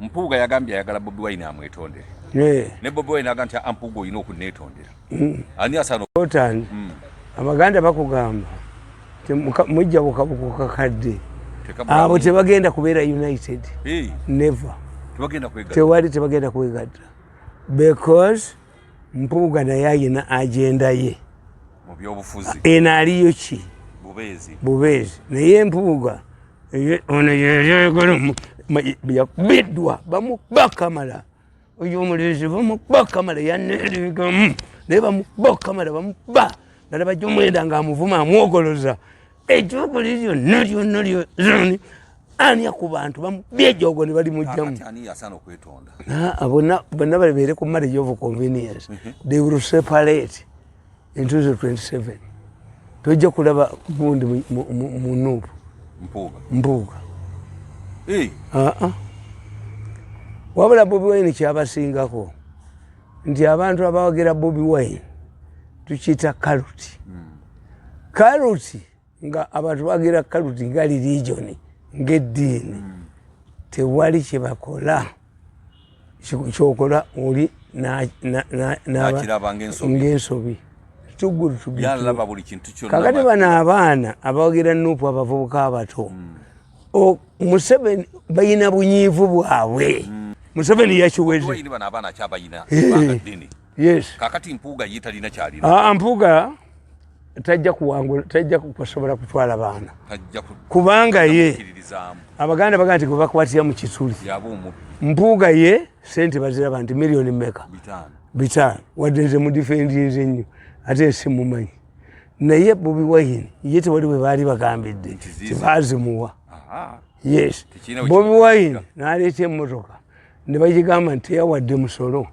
Mpuuga yagambye ayagala Bobiwine amwetondere. Ne Bobiwine agambye Mpuuga olina okunneetondera. Ani asano otani. Abaganda bakugamba mujja bukabuka kadde. Abo tebagenda kubeera united. Never. Tebagenda kwegatta. Because Mpuuga naye ayina agenda ye. Mu byobufuzi. Eno aliyo ki? Bubeezi. Naye Mpuuga ono yeyagala yakubiddwa bamubakamala. Oyo omulezi bamubakamala yanneeregamu. Naye bamubakamala bamuba. Nalaba gy'omwenda ng'amuvuma amwogoloza. Ekyokuli lyonna zoni ani ku bantu bamubyejogo ne bali mujjamu. Ani yasana okwetonda. Bonna babeere ku marriage of convenience. They will separate in 2027. Tojja kulaba gundi mu Nuupu. Mpuuga. Wabula Bobiwine kyabasingako nti abantu abawagera Bobiwine tukiyita kaluti. Kaluti nga abantu bagira kaluti nga religion ng'eddiini tewali kye bakola kyokola oli ng'ensobi tugulu kakati bano abaana abawagira Nuupu abavubuka abato Museveni bayina bunyiivu bwabwe. Museveni yakiweze. Yes. Kakati Mpuuga yitalina kyalina. Mpuuga tajja kuwangula, tajja kusobola kutwala baana. Kubanga ye Abaganda bagamba nti bakwatira mu kisuli. Mpuuga ye Sente baziraba nti milioni mmeka? 5. Wadde nze mudifendinze nnyo ate simumanyi. Naye Bobiwine ye tewali bwe baali bagambidde tebaazimuwa. Yes. Bobiwine n'aleeta emmotoka ne bagigamba nti teyawadde musolo.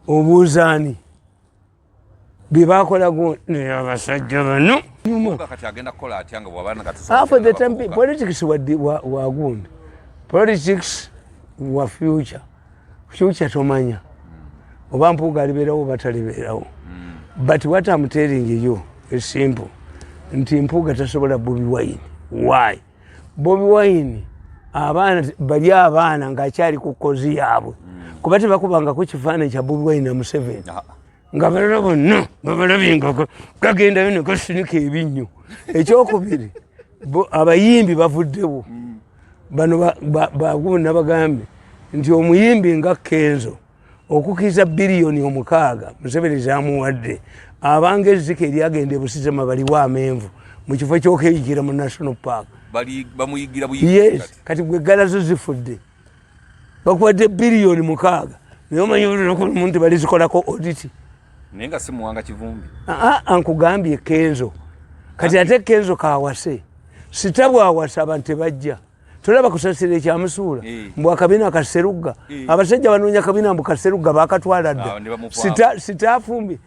Obuuzaani bye baakola abasajja bano politics wa gundi politics wa future tomanya oba Mpuuga alibeerawo oba talibeerawo. But what I'm telling you is simple. Nti Mpuuga tasobola Bobiwine. Why? Bobiwine bali abaana ng'akyali ku kozi yaabwe kuba tebakubanga ku kifaananyi kya Bobiwine na Museveni nga balala bonna babalabye nga gagendayo ne gasinika ebinnyo. Ekyokubiri abayimbi bavuddewo bano bagunda bagambe nti omuyimbi nga Kenzo okukiza biliyoni 6 Museveni z'amuwadde abanga ezzike eryagenda ebusizema baliwo amenvu mu kifo ky'okeyikira mu National Park. Bamuyigira yes, kati gwe galazo zifudde bakuwadde biliyoni 6 naye omanyi omuntu balizikolako audit nenga simuwanga kivumbi. Ankugambye Kenzo kati ate Kenzo kawase sitabwa awasa abantu tebajja tulaba kusasira ekyamusuula mbu akabina akaserugga abasajja banoonya kabina mbu kaserugga bakatwala dda sitafumbi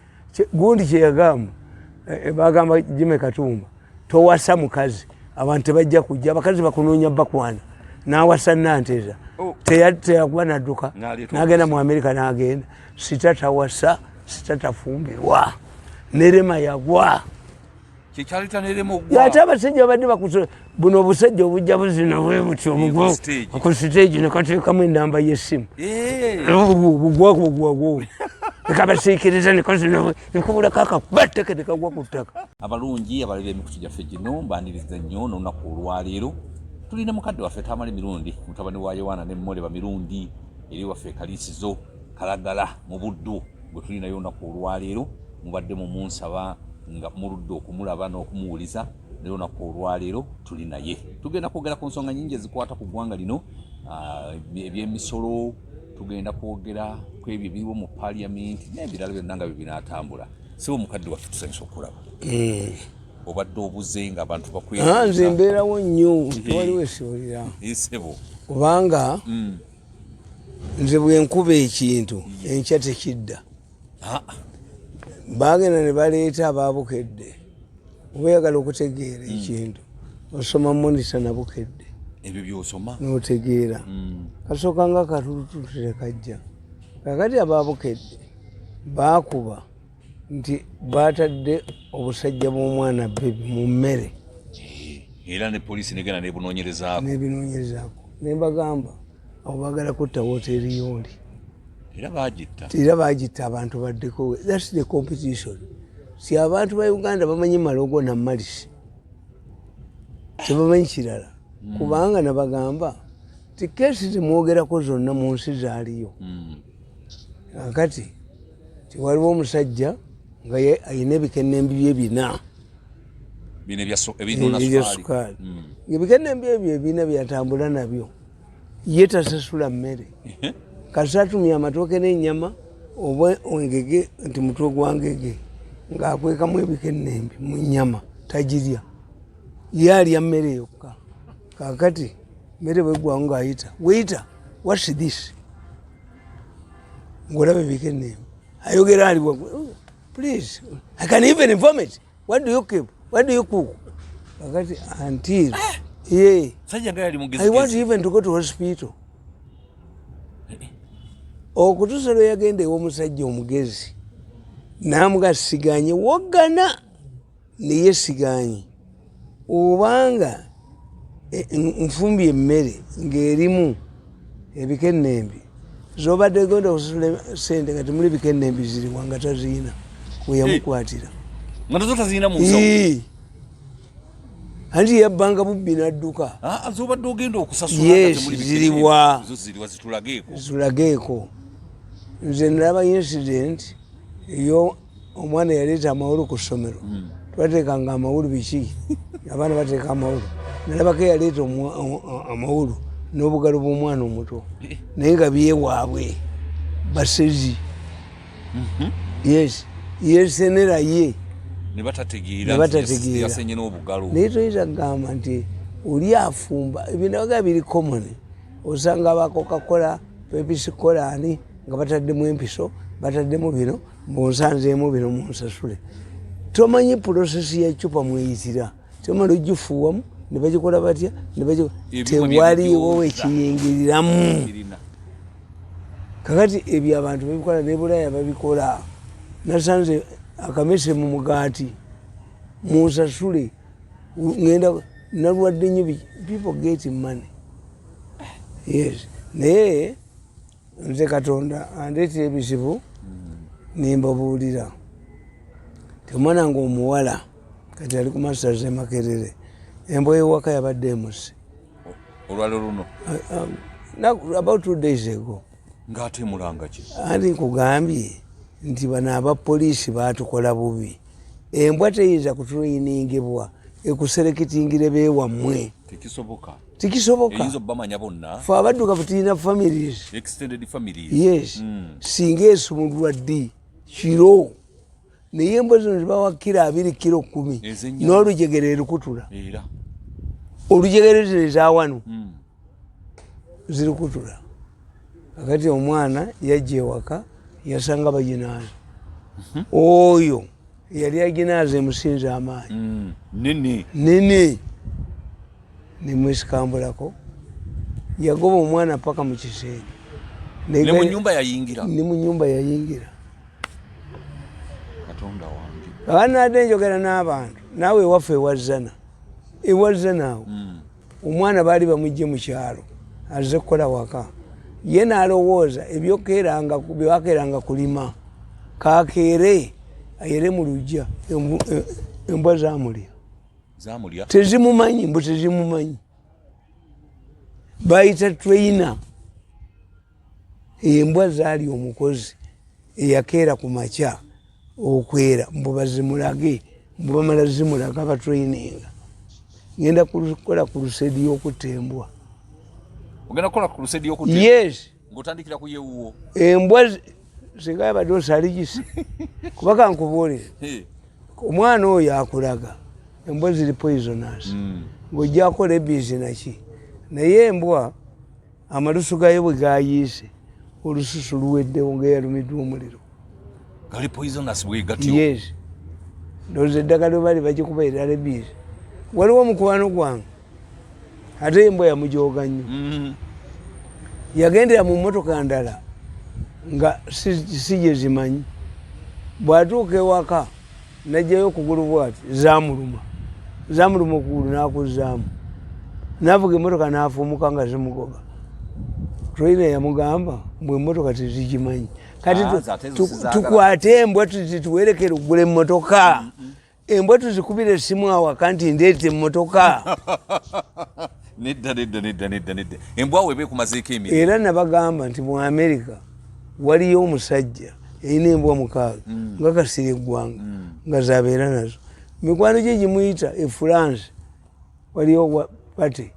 gundi kyeyagamba bagamba Jime Katumba towasa mukazi abantu tebajja kujja abakazi bakunoonya bakwana n'awasa Nanteza teyagwa n'adduka n'agenda mu Amerika n'agenda sitatawasa sitatafumbirwa nerema yagwa kikyalita nerema ogwa ate abasajja badde bakusola buno obusajja obujja buzina bwe butyo obugwa ku stage ne kateekamu enamba y'essimu bugwagwo ekabasiikiriza ne kazina ekubula kaka batteke ne kagwa ku ttaka. Abalungi abalebe emikutu gyaffe gino mbaniriza nnyo n'olunaku olwaleero tulina mukadde waffe Tamale Mirundi mutabani wa Yowaana ne Mmole ba Mirundi eri waffe Kaliisizo Kalagala mu Buddu bwe tulinayo olunaku olwaleero mubadde mumunsaba nga muludde okumulaba n'okumuwuliza naye olunaku olwaleero tuli naye tugenda kwogera ku nsonga nnyingi ezikwata ku ggwanga lino eby'emisolo tugenda kwogera ku ebyo ebiriwo mu paliamenti n'ebirala byonna nga bye binaatambula. Sibo mukadde waffe tusanyusa okulaba obadde obuze nga abantu bakwera nze mbeerawo nnyo tewaliwo esibolera sebo kubanga nze bwe nkuba ekintu enkya tekidda bagenda ne baleeta abaabukedde oba oyagala okutegeera ekintu osoma monisa nabukedde ebyo by'osoma n'otegeera kasooka nga katulutu tekajja kakati abaabukedde baakuba nti baatadde obusajja bw'omwana bebi mu mmere era ne poliisi negenda nebinoonyerezaako ne mbagamba abo baagala kutta woteeri yoli era bagitta abantu baddeko. That's the competition. Si abantu ba Uganda bamanyi Malogo na Malisi tebamanyi kirala kubanga nabagamba ti keesi zemwogerako zonna mu nsi zaaliyo. Kakati tiwaliwo omusajja nga ayina ebikenembi bye bina ebya sukaali. Ebikenembi ebyo ebina byatambula nabyo ye tasasula mmere kasi atumya amatooke n'ennyama oba engege nti mutwe gwa ngege ng'akwekamu ebikenembi mu nnyama tagirya ye alya mmere yokka. Kakati mmere bwegwawo ng'ayita waiter what's this ng'olaba ebikenembi ayogera ali please I can even vomit. What do you keep? What do you cook? Kakati until I want even to go to hospital. Okutusalo yagenda ew'omusajja omugezi n'amuga siganye woggana naye siganye obanga nfumbye emmere ng'erimu ebikenembi z'obadde gonda okusasula sente nga temuli bikenembi ziriwa nga taziina weyamukwatira anti yabbanga bubbi n'adduka. Ziriwa zitulageeko. Nze nalaba incident eyo omwana yaleeta amawulu ku ssomero twateekanga amawulu biki abaana bateeka amawulu nalabako yaleeta amawulu n'obugalo bw'omwana omuto naye nga byewaabwe basezi yesenera ye nebatategeera naye toyinza kugamba nti oli afumba ebintu abaga biri common. Osanga abakokakola pepisikolani nga bataddemu empiso bataddemu bino mbonsanzeemu bino munsasule. Tomanyi prosesi ya cupa mweyitira tomala ogifuuwamu ne bagikola batya tewaliwo wekiyingiriramu. Kakati ebyo abantu babikola ne Bulaaya babikola. Nasanze akamese mu mugaati munsasule ngenda nalwadde nnyo people get money. Yes naye nze Katonda andeetera ebizibu nimbabuulira temwana nga omuwala kati ali ku masters e Makerere embwa y'ewaka yabadde emuse olwalo luno about 2 days ago ng'ate mulanga ki anti nkugambye nti bano abapoliisi baatukola bubi. Embwa teyinza kutreiningibwa ekuserekitingire beewammwe tikisoboka fe abadduka tutiyina families. Yes singa esumulwa ddi kiro naye embwa zino zibawa kiro 2 kiro 10 n'olujegere erukutula olujegere zino ezawano zirukutula. Kakati omwana yajja ewaka yasanga baginaaza oyo yali aginaaza emusinza amaanyi nene nemwesikambulako yagoba omwana paka mu kiseera ne mu nyumba yayingira. Naadde njogera n'abantu naawe ewaffe ewazana awo omwana baali bamugye mu kyalo azze kukola waka ye n'alowooza ebyakeranga kulima kakeere ayere mu lujja embwa zamulya tezimumanyi mbu tezimumanyi bayita trainer. Embwa zaali omukozi eyakeera ku makya okwera mbu bazimulage mbu bamala zimulaga abatraininga ngenda kukola ku lusedi y'okutta embwa. Yes ng'otandikira ku yewuwo embwa singa yabadde osaligisi kuba kankubuulire omwana oyo akulaga embwa ziri poisonous ng'ojja akola ebizi naki naye embwa amalusu gayo bwe gayiise olususu luweddewo ng'eyalumiddwa omuliro. Yes ndowooza eddagala lwe bali bagikuba erala ebizi. Waliwo omukwano gwange ate embwa yamujooga nnyo yagendera mu mmotoka ndala nga si gye zimanyi bw'atuuka ewaka najjayo okugulu bwati zamuluma okugulu n'akuzaamu n'avuga emmotoka n'afuumuka nga zimugoba. trainer yamugamba mbwe emmotoka tezikimanyi kati tukwate embwa tuwerekere okugula emmotoka embwa tuzikubira essimu awaka nti ndeeta emmotoka nedda embwa we beekumazeeko emirimu era nabagamba nti mu America waliyo omusajja erina embwa 6 nga kasira eggwanga nga zabeera nazo mikwano gye gimuyita France waliyo pate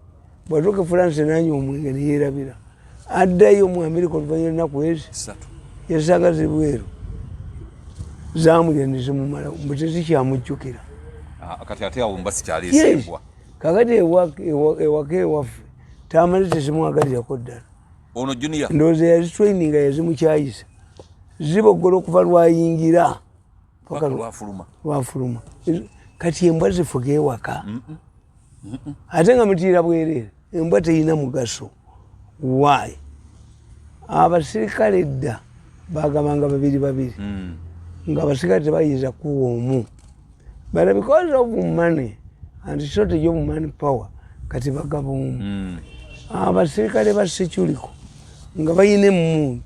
bwatuuka France nanywa omwenge neyeerabira addayo mu America oluvannyuma ennaku ezi yasanga zibweru zamulya nezimumala mbu tezikyamujjukira kati ate awo mba sikyaleesebwa kakati ewaka ewaffe Tamale tezimwagalirako ddala ono junior ndowooza yazitraininga yazimukyayisa ziboggola okuva lwayingira paka lwafuluma kati embwa zifuga ewaka ate nga mutiira bwereere embwa terina mugaso why abasirikale dda bagabanga 2 nga abasirikale tebayinza kuwa omu but because of money and shortage of money power kati bagaba omu abasirikale ba seculiko nga bayina emmundu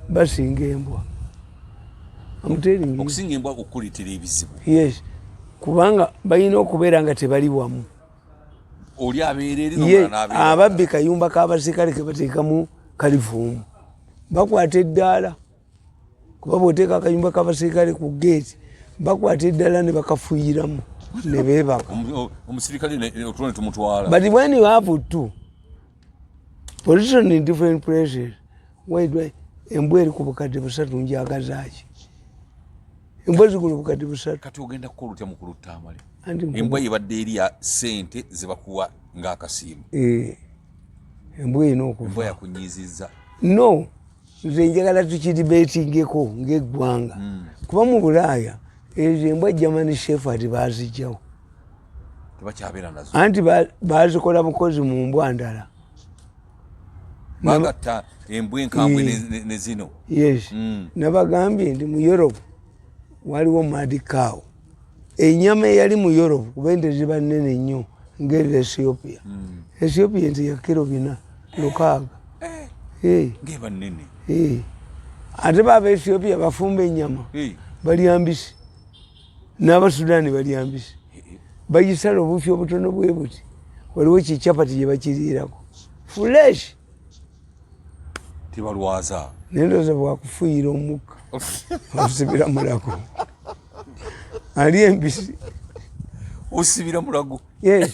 basinga embwa okusinga embwa okukuleetera ebizibu yes kubanga bayina okubeera nga tebali wamu oli abeera eri ababbi kayumba k'abasirikale ke bateekamu kalifuumu bakwata eddaala kuba bw'oteeka akayumba k'abasirikale ku geeti bakwata eddaala ne bakafuyiramu ne beebaka omusirikale otulone tumutwala but when you have to position in different places embwa eri ku bukadde 3 njagazaaki embwa zigula obukadde 3 kati ogenda kukola otya mukulu Tamale embwa yebadde eri ya sente zebakuwa ng'akasiimu embwa erina okuva embwa yakunyizizza no nze njagala tukidibetingeko ng'eggwanga kuba mu Bulaaya ezo embwa German Shepherd baazijjawo tebakyabeera nazo anti baazikola bukozi mu mbwa ndala bagatta embwa enkambwe ne zino yes nabagambye ndi mu Europe waliwo mad cow enyama eyali mu Europe kuba ente ziba nnene nnyo ng'eri Ethiopia Ethiopia nti ya kilo 4 ngeba nnene ate baba Ethiopia bafumba ennyama balya mbisi n'Abasudaani balya mbisi bagisala obufi obutono bwe buti waliwo kikyapati gye bakiriirako fresh tibalwaza nendoza bwakufuuyira omukka osibira mulago ali embisi osibira mulago yes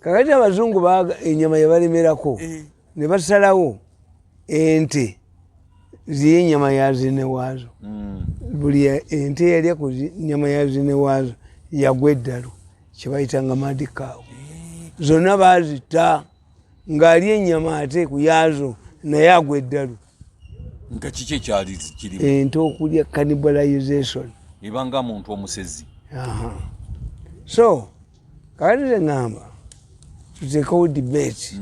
kakati abazungu baga ennyama yabalemerako ne basalawo ente ziye ennyama yazine waazo buli ente yalya ku nnyama yazine waazo yagwa eddalo kyebayitanga madikaawo zonna baazita ng'ali ennyama ate ku yaazo naye agwa eddalo nga kiki ekyali kirimu ente okulya cannibalization ebanga muntu omusezi so kakati zeŋŋamba tuteekawo debate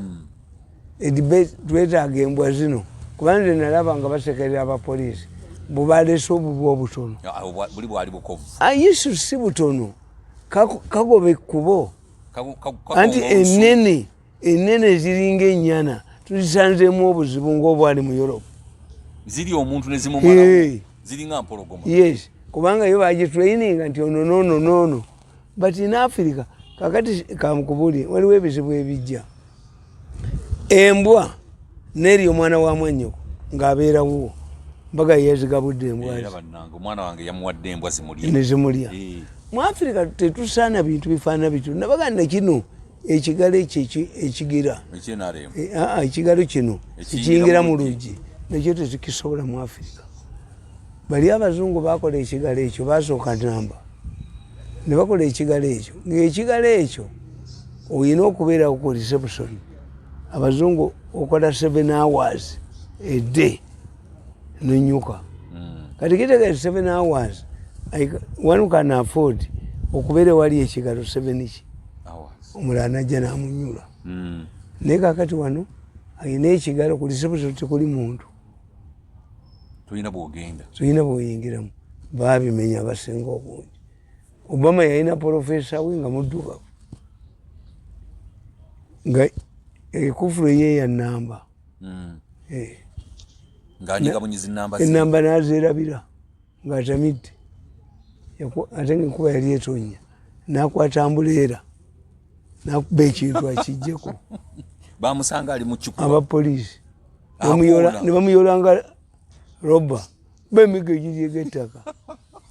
edebate twetaaga embwa zino kuba nze nalaba nga basekerera abapoliisi bwe baleese obubu obutono buli bwali bukovu yesu si butono kagoba ekkubo anti enene ziringa ennyana tuzisanzeemu obuzibu ng'obwali mu Europe ziri omuntu ne zimumalamu ziringa mpologoma yes kubanga yo bagitraininga nti ono but in Africa kakati kamukubuli waliwo ebizibu ebijja embwa neri omwana wa mwannyoko ng'abeerawo mbaga yezigabudde embwa omwana wange yamuwadde embwa nezimulya mu Africa tetusaana bintu bifaana bityo nabaganda kino ekigalo ekigira ekigalo kino kikiyingira mu luggi nakyo tekisobola mu Africa bali abazungu bakola ekigalo ekyo basooka namba ne bakola ekigalo ekyo ng'ekigalo ekyo olina okubeerawo ku reception abazungu okola 7 hours a day nenyuka kati kitegeeza 7 hours one can afford okubeera wali ekigalo 7 omulala najja n'amunyula naye kakati wano alina ekigalo ku reception tekuli muntu tulina bw'oyingiramu baabimenya abasinga obungi Obama yalina profesa we nga muddugavu nga ekufulu ye ya namba Ng'anyiga munyizi namba enamba nazerabira ng'atamidde ate ng'enkuba yali etonya n'akwata ambuleera n'akuba ekintu akiggyeko bamusanga ali mu kikuba abapoliisi ne bamuyolanga roba kuba emigo egiri eg'ettaka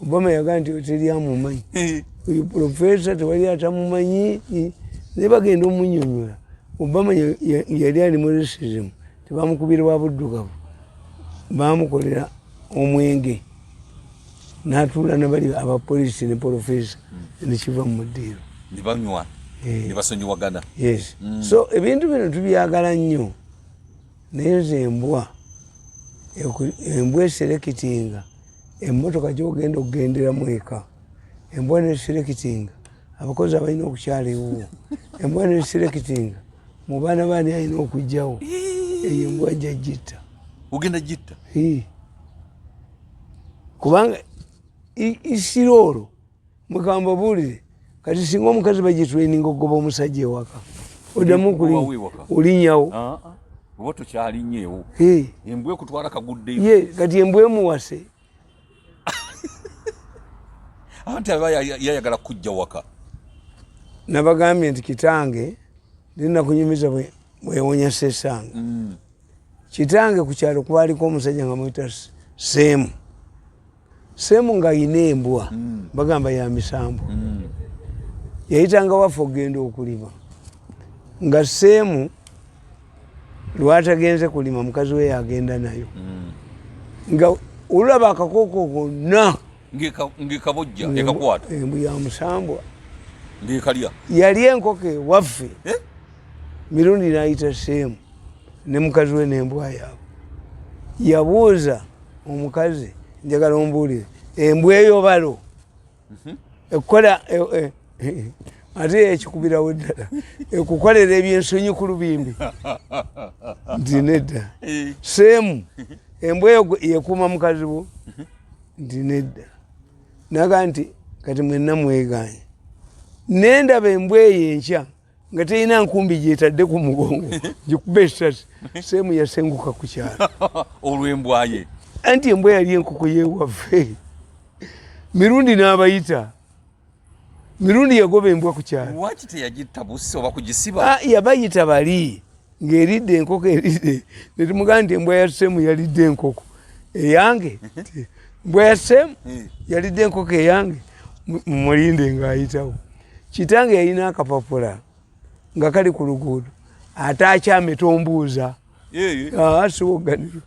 Obama yagaa nti teri amumanyi oyo profesa tewali atamumanyi naye bagenda omunyonyola Obama yali ali mu racism tebamukubira wa buddugavu bamukolera omwenge n'atuula ne bali abapoliisi ne profesa nekiva mu ddiiro ne banywa ne basonyiwagana. Yes. So ebintu bino tubyagala nnyo naye nze embwa eserekitinga emmotoka gy'ogenda okugenderamu eka embwa neserekitinga abakozi abalina okukyala ewuwo embwa neserekitinga mu baana baani alina okugjawo eyo embwa ajja gitta ogenda gitta kubanga isiro olwo mugamba buulire kati singa omukazi bagitreninga okugoba omusajja ewaka oddamu olinyawo oba tokyalinyeewo embwa ekutwala kaguddeyo ye kati embwa emuwase anti aba yayagala kujja waka. Nabagambye nti kitange linakunyumiza bwewonya sesanga kitange ku kyalo kwaliko omusajja nga muyita Seemu ng'ayina embwa bagamba ya misambo yayitanga waffe okugenda okulima nga Seemu lwatagenze kulima mukazi we yagenda nayo nga olulaba akakooko konna ng'ekabojja ekakwata embwa ya musambwa ng'ekalya yali enkoko ewaffe Mirundi n'ayita Seemu ne mukazi we n'embwa yaabwe yabuuza omukazi njagala ombuulire embwa eyo balo ekola ate ekikubirawo ddala ekukolera ebyensonyi ku lubimbi nti nedda Seemu embwa eyo yekuuma mukazi wo nti nedda naga nti kati mwenna mweganye nendaba embwa eyo enkya nga terina nkumbi gyetadde ku mugongo gikuba esasi Seemu yasenguka ku kyalo olw'embwa ye anti embwa yali enkoko yewaffe Mirundi n'abayita Mirundi yagoba embwa ku kyalo lwaki teyagitta busi oba kugisiba yabayita bali ng'eridde enkoko eridde netumugamba nti embwa ya Seemu yalidde enkoko eyange embwa ya Seemu yalidde enkoko eyange mumulinde ng'ayitawo kitange yalina akapapula nga kali ku luguudo ate akyameta ombuuza siwoganiro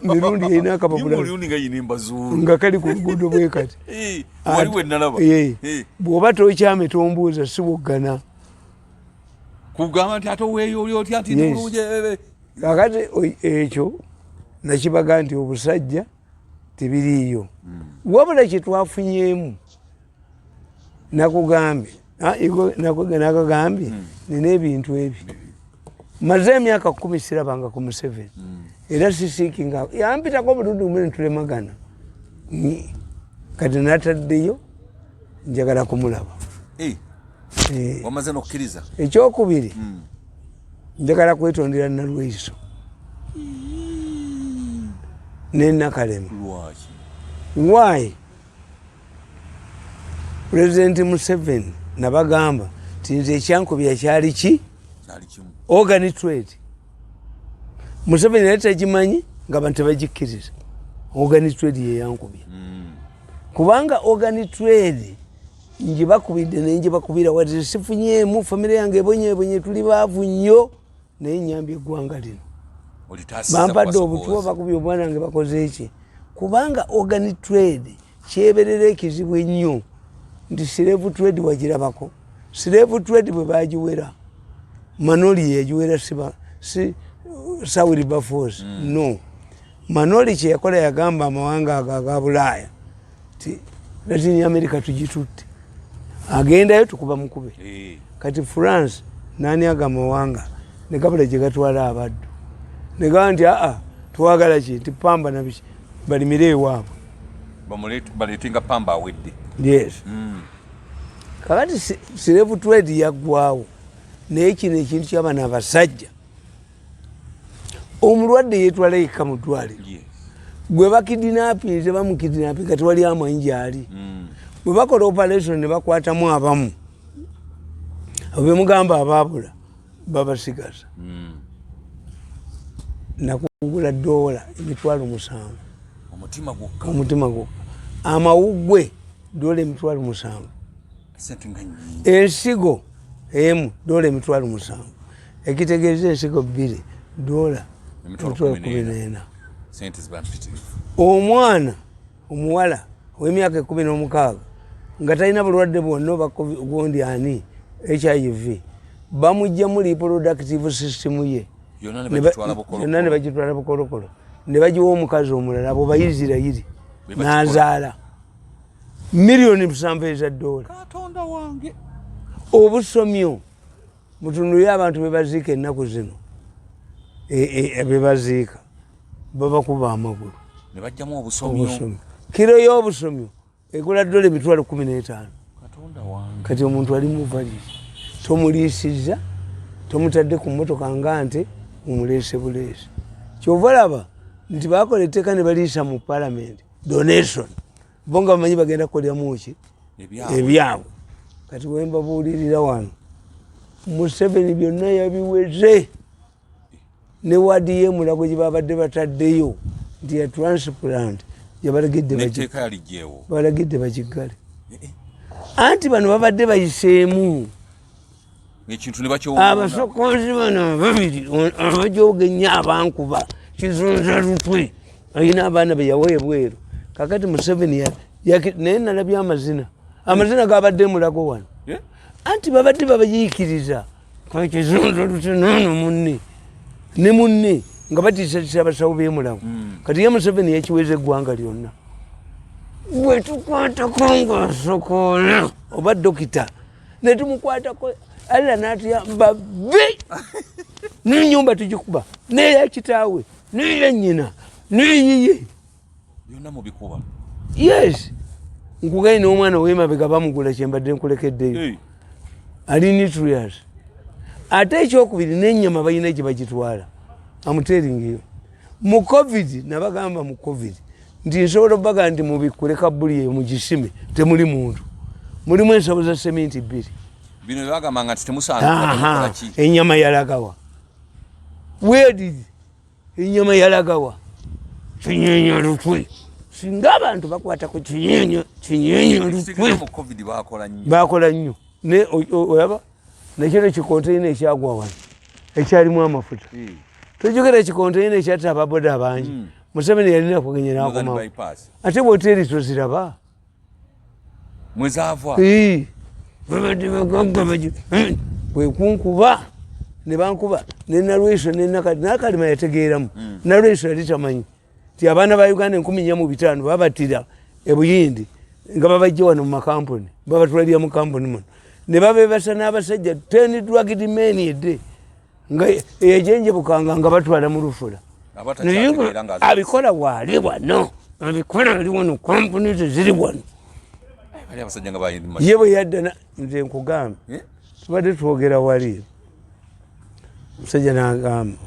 Mirundi yalina akapapula nga kali ku luguudo bwe kati bw'oba tokyameta ombuuza siwoggana kugamba nti ate oweeyo oli otya nti nibulungi kakati ekyo nakibaga nti obusajja tebiriiyo wabula kyetwafunyemu nakugambye nakagambye nina ebintu ebyo maze emyaka 10 sirabanga ku Museveni era sisiikinga yampitako obududu bumene tulemagana kati nataddeyo njagala kumulaba wamaze n'okkiriza ekyokubiri njagala kwetondera Nalweyiso n'Nakalema why President Museveni nabagamba nti nze ekyankubya kyali ki organ trade Museveni yali tagimanyi nga abantu tebagikkiriza organ trade yeyankubya kubanga organ trade njibakubidde naye njibakubira wati sifunyeemu famire yange ebonyeebonye tuli baavu nnyo naye nyambye eggwanga lino bampadde obutuwa bakubye obwana nge bakoze eki kubanga organ trade kyeberera ekizibu ennyo nti slave trade wagirabako slave trade bwe bagiwera Manoli yagiwera si Saudi Force no Manoli kyeyakola yagamba amawanga aga Bulaaya ti Latin America tugitutte agendayo tukuba mukube kati France nani agamawanga ne gabula gye gatwala abaddu ne gamba nti twagala ki nti pamba nabiki balimire ewaabwe baleetenga pamba awedde yes kakati slave trade yaggwawo naye kino ekintu ky'abaana abasajja omulwadde yeetwala yekka mu ddwaliro gwe bakidinapinze bamukidinapinga tewali amanyi gyali bwe bakola operation ne bakwatamu abamu bemugamba abaabula babasigaza nakugula $7 omutima gwokka amawuggwe $7 ensigo emu $7 ekitegeeza ensigo 2 $14 omwana omuwala ow'emyaka 16 nga talina bulwadde bwonna obagondi ani HIV bamugjamu reproductive system ye yonna ne bagitwala bukolokolo ne bagiwa omukazi omulala abo bayisirayiri n'azaala $7,000,000 katonda wange obusomyo mutunduye abantu bebaziika ennaku zino bebaziika babakuba amagulu ne bajjamu obusomyo kiro y'obusomyo egula $15,000 katonda wange kati omuntu ali muvalisi tomuliisizza tomutadde ku mmotoka nga nte mumuleese buleesi kyova laba nti bakola etteeka ne baliisa mu palamenti donation bo nga bamanyi bagenda kukoleramu ki ebyabwe kati wembabuulirira wano Museveni byonna yabiweze ne wadi ye mulago gye babadde bataddeyo nti ya transplant balagidde bakiggale anti bano babadde bayiseemu abasokozi bano babiri abajogenya abankuba kizunza lutwe alina abaana be yawa ebweru kakati Museveni naye nalabya amazina gabadde mulago wano anti babadde babayiikiriza kizunza lutwe nono munne ne munne nga batiisatiisa abasawo b'emulago kati ye Museveni yakiweza eggwanga lyonna bwe tukwatako ng'asokoola oba dokita ne tumukwatako alira n'atuyamba bbi n'ennyumba tugikuba n'eya kitaawe n'eya nnyina n'eyiye byonna mubikuba yes nkugaye n'omwana w'emabega bamugula kyembadde nkulekeddeyo ali nutrias ate ekyokubiri n'ennyama balina gye bagitwala amuteringeyo mu covid nabagamba mu covid nti nsobola obaga nti mubikule kabuli eyo mugisime temuli muntu mulimu ensabo za sementi 2 bino byagamba nga temusaana ennyama yalagawa wedidi ennyama yalagawa kinyenya lutwe singa abantu bakwata ku kinyenya lutwe mu covid bakola nnyo ne oyaba nekiro kikonteyina ekyagwa wano ekyalimu amafuta tojogera ekikonteyina ekyatta ababoda abangi Museveni yalina kugenya n'akomawo ate bwoteri toziraba mwezava babadde bagagga bwekunkuba ne bankuba ne nalweso nakalima yategeeramu nalweso yali tamanyi ti abaana ba Uganda 1500 babatira ebuyindi nga babajja wano mu makampuni babatwalira mu kampuni muno ne babebasa n'abasajja 10 drugged men edde nga eyajenjebukanga nga batwala mu lufula abikola waali wano abikola ali wano kampuni ziri wano ye bwe yadda nze nkugamba tubadde twogera wali omusajja n'agamba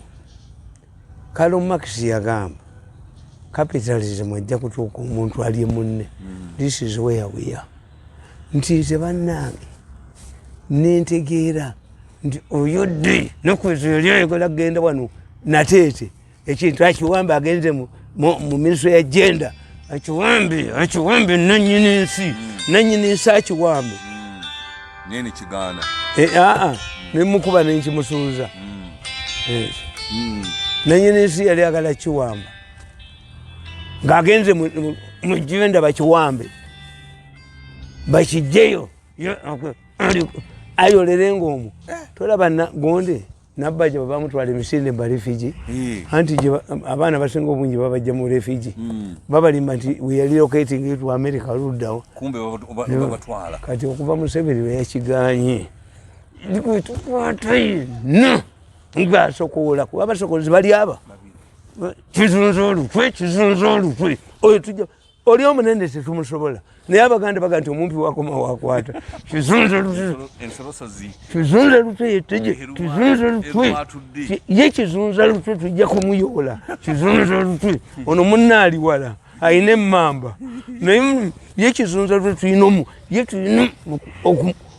Karl Marx yagamba capitalism ajja kutuuka omuntu ali munne this is where we are nti nze bannange nentegeera nti oyo ddi nokwezo yali ayagala kugenda wano nateete ekintu akiwambe agenze mu minisitule ya genda akiwambe nannyini ensi akiwambe nene kigaana nemukuba nenkimusuuza nannyini ensi yali agala kiwamba ng'agenze mu genda bakiwambe bakijjeyo ayolerenga omwo tolaba gonde nabbaja bamutwala emisinde mu barefugee anti abaana basinga obungi babajja mu refugee babalimba nti we are relocating to America luddawo kati okuva Museveni we yakiganye tukwata ino ngasokoola kuba abasokozi bali aba kizunza olutwe oyo tujja oli omunene tetumusobola naye abaganda baga nti omumpi wakoma wakwata kizunza lutwe yeteje kizunza lutwe ye kizunza lutwe tujja kumuyoola kizunza lutwe ono munnaali wala ayina emmamba naye ye kizunza lutwe tulina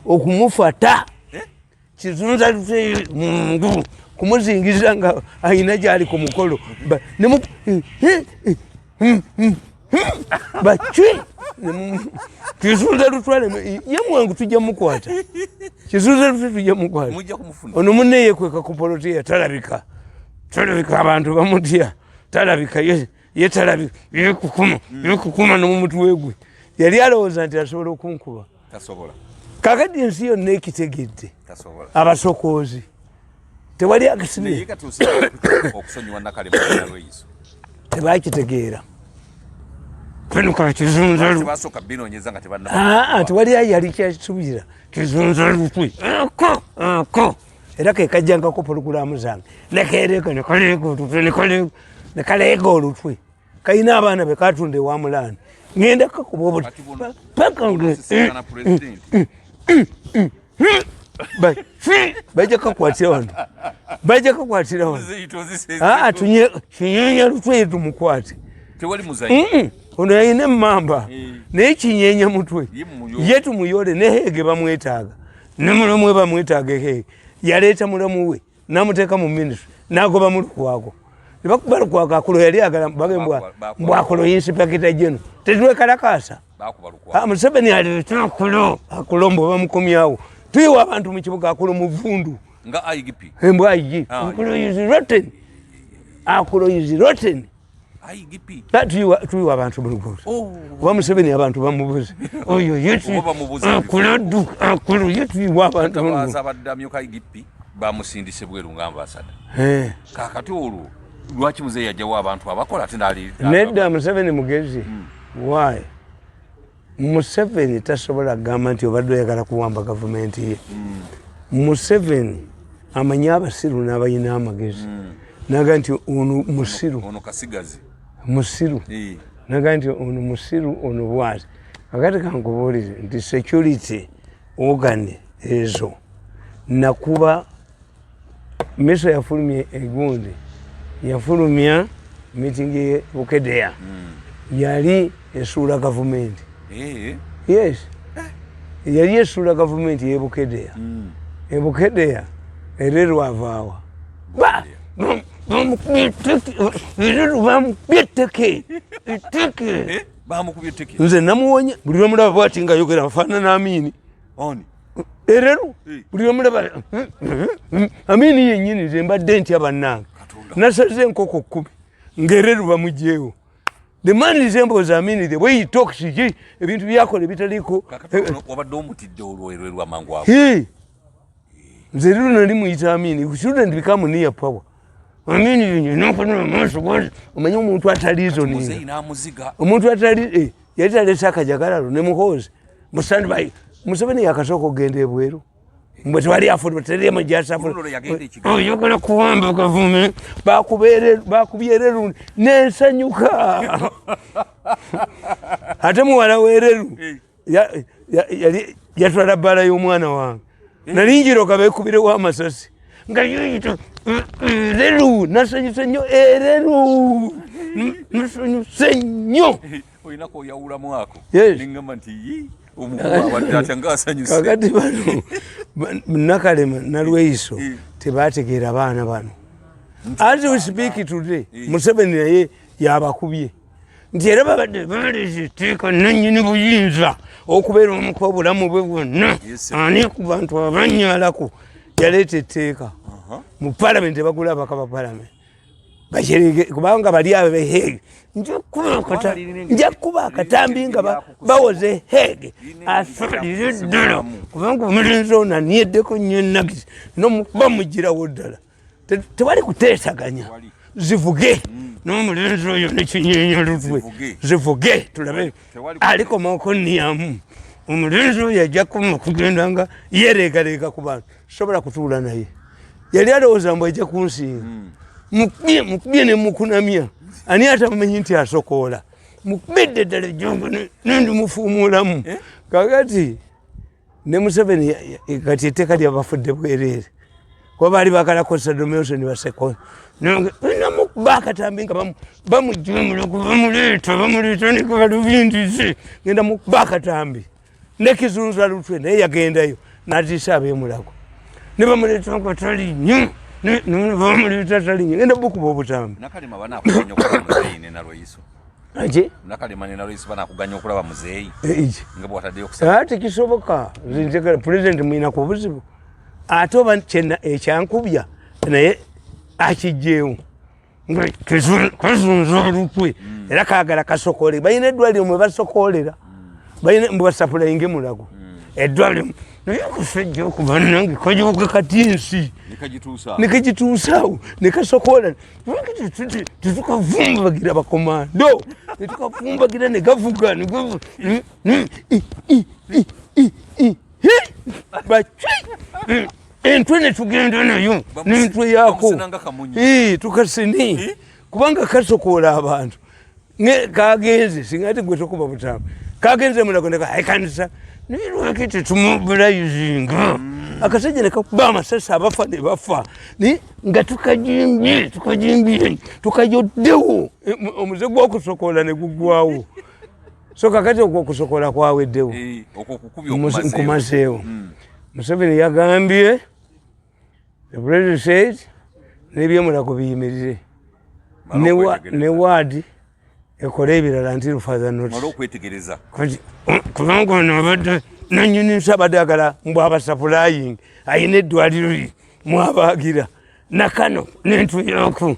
okumufata kizunza lutwe mungu kumuzingiza nga ayina gyali ku mukolo baki kizunza lutwale ye mwangu tujja mukwata kizunza lutwe tujja mukwata ono munne yekweka ku polotiya talabika abantu bamutya talabika ye talabika yekukuma nomumutwe gwe yali alowooza nti asobola okunkuba kakati ensi yonna ekitegedde abasokoozi tewali akasibe tebakitegeera tewali yali kyakisubira kizunza lutwe era kekajjangako pologulamu zange nekaleega olutwe kalina abaana bekatunda ewamulaani ngenda kakuba bajja kakwatira wano kinyenya lutwe tumukwate ono yayina emmamba naye kinyenya mutwe ye tumuyole nehege bamwetaaga nemulamu we bamwetaaga ehege yaleeta mulamu we namuteeka mu ministry nagoba mulukwako nebakuba lukwako akulo yali agala mbwakolo yinsipakita jeno tetwekalakasa Museveni aleeta akulo mbu bamukomyawo tuyiwa abantu mu kibuga akulo muvundu nga IGP embwa igi akulo is rotten IGP tuyiwa abantu mu luguudo oba Museveni abantu bamubuze oyo yetu akulo yetuyiwa abantu abadamyuka IGP bamusindise bweru nga ambasada kakati olwo lwaki muzeeyi yajjawo abantu abakola ate nali nedda Museveni mugezi why Museveni tasobola kugamba nti obadde oyagala kuwamba gavumenti ye Museveni amanyi abasiru n'abalina amagezi naga nti ono musiru ono kasigazi musiru naga nti ono musiru ono bwati akati kankubuulire nti security organ ezo nakuba miso yafulumye egundi yafulumya meeting ye Bukedeya yali esuula gavumenti yes yali esuula gavumenti ye Bukedeya ebukedeya erero avaawa nze namuwonya buli lwemulaba bwati nga yogera afaanana Amini erero buli lwemulaba Amini yennyini nze mbadde ntya bannange nasaze enkoko 10 ng'erero bamugyewo the man resembles Amini the way he talks ebintu byakola ebitaliko wabadde omutidde olwerwe lwamangu ago nze rero nali muyita Amini shouldn't become near power Amini omanyi omuntu ataliizoninga omuntu atali yali talesa akajagalalo ne muhoozi musandi bayi Museveni yakasooka okugenda ebweru mbwe tewali afuba teri yagala kuwamba gavume bakubye ereru nensanyuka ate muwala weereru yatwala bbala y'omwana wange nali njiroka beekubirewo amasasi nga yuyita ereru nasanyuse nnyo ereru nasanyuse nnyo olinako oyawulamu ako Yes. neŋŋamba nti omukubaabadde ngaasanyuse kakati bano Nakalema nalweiso tebategeera baana bano as we speak today Museveni naye yabakubye nti era babadde baleese etteeka nannyini buyinza okubeera omuku obulamu bwe bwonna ani ku bantu abanyalako yaleeta etteeka mu palamenti bagula abaka ba palamenti bakyerege kubanga bali abeheege nja kuba akatambi nga bawoze heege asalire ddala kubanga omulenzi ono aniyeddeko nnyo enagisi nomukuba mugirawo ddala tewali kuteesaganya zivuge n'omulenzi oyo nekinyenya lutwe zivuge tulabe alikomaoko niyamu omulenzi oyo ajjakoma kugenda nga yereegareega ku bantu sobola kutuula naye yali alowooza mbu ajja kunsinga mukubye ne mukunamya ani atamanyi nti asokoola mukubidde ddala ejjongo nendi mufuumulamu kakati ne Museveni kati etteeka lyabafudde bwereere kuba baali bakalako sadomyosoni baseko namukuba akatambi nga bamujumulaku bamuleeta nikubalubindize genda mukuba akatambi nekizunza lutwe naye yagendayo natiisa abemulago ne bamuleeta akatalinyo bamuleeta talinyo genda bukuba obutambi ati kisoboka pulezidenti mwinaku obuzibu ate oba ekyankubya naye akijjeewo kazunza olukwe era kaagala kasokole balina eddwaliro mwe basokolera mbwebasapulayinge mulago eddwaliro naye kusajja okuba nange kajoka katinsi nekagituusaawo nekasokola tetukavumbagira bakomando netukavumbagira negavuga entwe netugenda nayo nentwe yaako tukasini kubanga kasokola abantu kagenze singati gwe tokuba butamu kagenze mulago nekakanisa nilwaki tetumubulayizinga akasajja nekakuba amasasi abafa ne bafa nga tukajimbye tukajoddewo omuze gwokusokola ne gugwawo so kakati okwokusokola kwaweddewo nkumazeewo Museveni yagambye the president said nebyemulago biyimirire ne waadi ekole ebirala nti further notice kubanga ono abadde nanyini nsi abadde agala mbw abasapulayin ayina eddwaliro mwabagira nakano n'entu yaku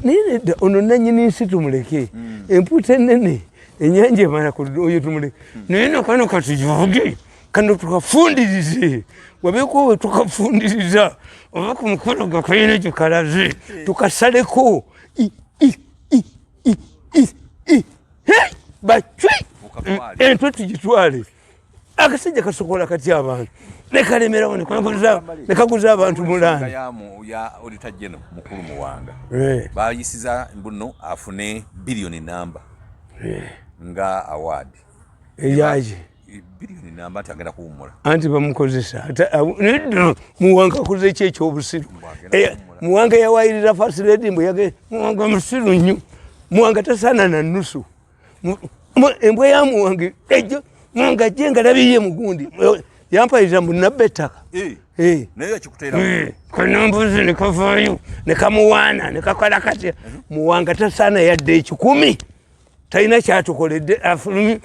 nayedda ono nanyini nsi tumuleke empuuta ennene enyanja emala oyo tumuleke naye nakano katujoge kano tukafundirize wabeeko we tukafundiriza oba ku mukolo gakayina gyekalaze tukasaleko bacwi entwe tugitwale akasajja kasokola katya abantu nekalemerawo nekaguza abantu mulanda olitajjeno mukulu muwanga bayisiza mbuno afune biliyoni namba nga award eyaje biliyoni namba tagenda kuwumula anti bamukozesa muwanga akoze eki ekyobusiru muwanga yawayirira first lady mbu yage muwanga musiru nnyo muwanga tasaana na nusu embwa ya muwange ejo muwanga jenga labiye mugundi yampayiriza mbu nabba ettaka naye yakikuteera kanambuzi nekavaayo nekamuwaana nekakola katya muwanga tasaana yadde ekikumi talina kyatukoledde afulumi